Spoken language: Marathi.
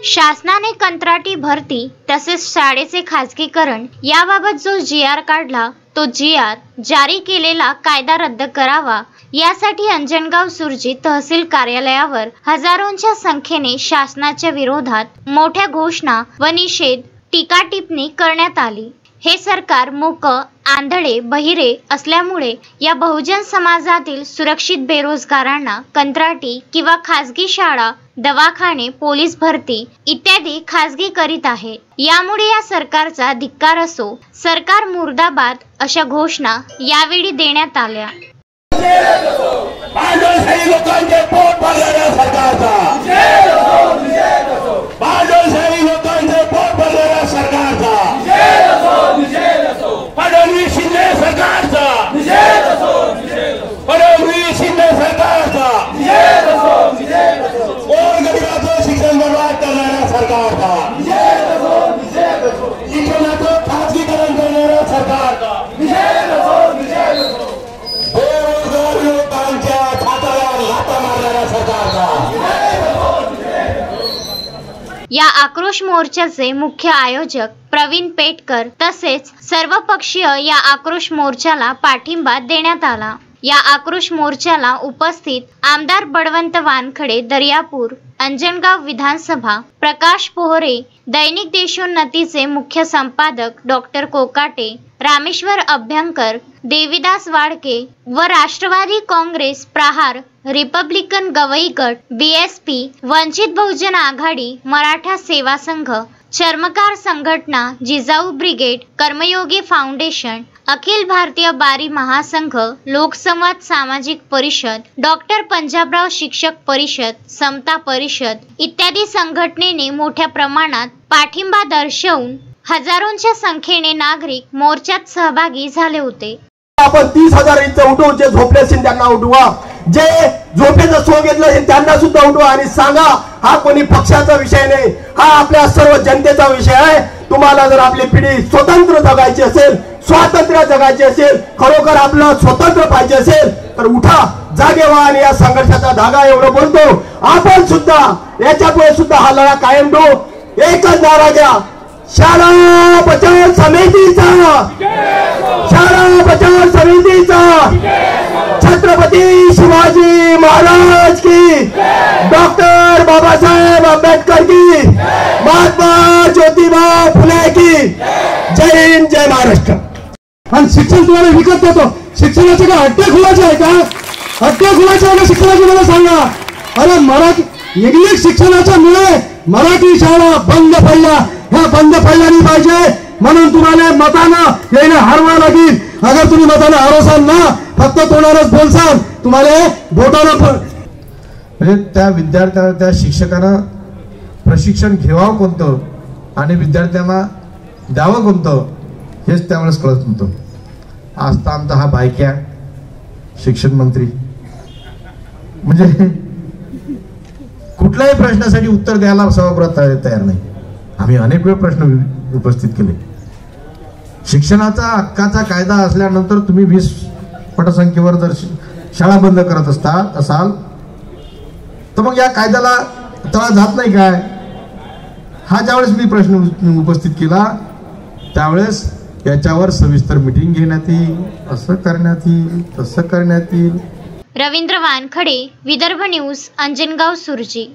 शासनाने कंत्राटी भरती तसेच शाळेचे खाजगीकरण याबाबत जो जी.आर. काढला तो जी.आर. जारी केलेला कायदा रद्द करावा यासाठी अंजनगाव सुरजी तहसील कार्यालयावर हजारोंच्या संख्येने शासनाच्या विरोधात मोठ्या घोषणा व निषेध टीका-टिप्पणी करण्यात आली। हे सरकार मूक, आंधळे, बहिरे असल्यामुळे या बहुजन समाजातील सुरक्षित बेरोजगारांना कंत्राटी किंवा खाजगी शाळा, दवाखाने, पोलीस भरती इत्यादी खाजगी करीत आहे। यामुळे या सरकारचा धिक्कार असो, सरकार मुर्दाबाद अशा घोषणा यावेळी देण्यात आल्या। या आक्रोश मोर्चाचे मुख्य आयोजक प्रवीण पेटकर तसेच सर्वपक्षीय या आक्रोश मोर्चाला पाठिंबा देण्यात आला। या आक्रोश मोर्चाला उपस्थित आमदार बळवंत वानखडे दर्यापूर, अंजनगाव विधानसभा, प्रकाश पोहरे, दैनिक देशोन्नतीचे मुख्य संपादक डॉक्टर कोकाटे, रामेश्वर अभ्यंकर, देवीदास वाडके व राष्ट्रवादी काँग्रेस, प्रहार, रिपब्लिकन गवई गट, बीएसपी, वंचित बहुजन आघाडी, मराठा सेवा संघ, चर्मकार संघटना, जिजाऊ ब्रिगेड, कर्मयोगी फाउंडेशन, अखिल भारतीय बारी महासंघ, लोकसंवाद सामाजिक परिषद, डॉक्टर पंजाबराव शिक्षक परिषद, समता परिषद इत्यादी संघटनेने मोठ्या प्रमाणात पाठिंबा दर्शवून हजारोंच्या संख्येने नागरिक मोर्चात सहभागी झाले होते। आपण 30,000 इंच उठवू, जे झोपले असेल त्यांना उठवा, जे झोपेचं सो घेतलं त्यांना सुद्धा उठवा आणि सांगा हा कोणी पक्षाचा विषय नाही, हा आपल्या सर्व जनतेचा विषय आहे। तुम्हाला जर आपली पिढी स्वतंत्र जगायची असेल, स्वातंत्र्य जगायचे असेल, खरोखर आपलं स्वतंत्र पाहिजे असेल तर उठा, जागे व्हा आणि या संघर्षाचा धागा एवढं बोलतो आपण सुद्धा याच्यापुढे सुद्धा हा लढा कायम ठेवू। एकच नारा घ्या, शाळा बचाव समितीचा, शाळा बचाव समितीचा, छत्रपती शिवाजी महाराज की, डॉक्टर बाबासाहेब आंबेडकर की, महात्मा ज्योतिबा फुले की, जय हिंद, जय महाराष्ट्र। आणि शिक्षण तुम्हाला विकत देतो, शिक्षणाचे काय हट्टे खुलाचे आहे का? हट्टे खुलाचे आहे का शिक्षणाची मला सांगा। अरे मराठी इंग्लिश शिक्षणाच्या मुळे मराठी शाळा बंद पडल्या, ह्या बंद पडल्या नाही पाहिजे म्हणून तुम्हाला मतानं याने हरवा लागेल। अगर तुम्ही मतानं हरवसाल ना, फक्त तोंडानंच बोलसाल, तुम्हाला बोटानं म्हणजे त्या विद्यार्थ्यांना, त्या शिक्षकांना प्रशिक्षण घ्यावं कोणतं आणि विद्यार्थ्यांना द्यावं कोणतं हेच त्यावेळेस कळत नव्हतं। आज तर आमचा हा बायक्या शिक्षण मंत्री म्हणजे कुठल्याही प्रश्नासाठी उत्तर द्यायला सभागृहात तयार नाही। आम्ही अनेक वेळ प्रश्न उपस्थित केले। शिक्षणाचा हक्काचा कायदा असल्यानंतर तुम्ही 20 पटसंख्येवर जर शाळा बंद करत असाल तर मग या कायद्याला तळा जात नाही काय? हा ज्यावेळेस मी प्रश्न उपस्थित केला त्यावेळेस याच्यावर सविस्तर मीटिंग घेण्यात येईल, असं करण्यात येईल, तसं करण्यात येईल। रवींद्र वानखडे, विदर्भ न्यूज, अंजनगाव सुरजी।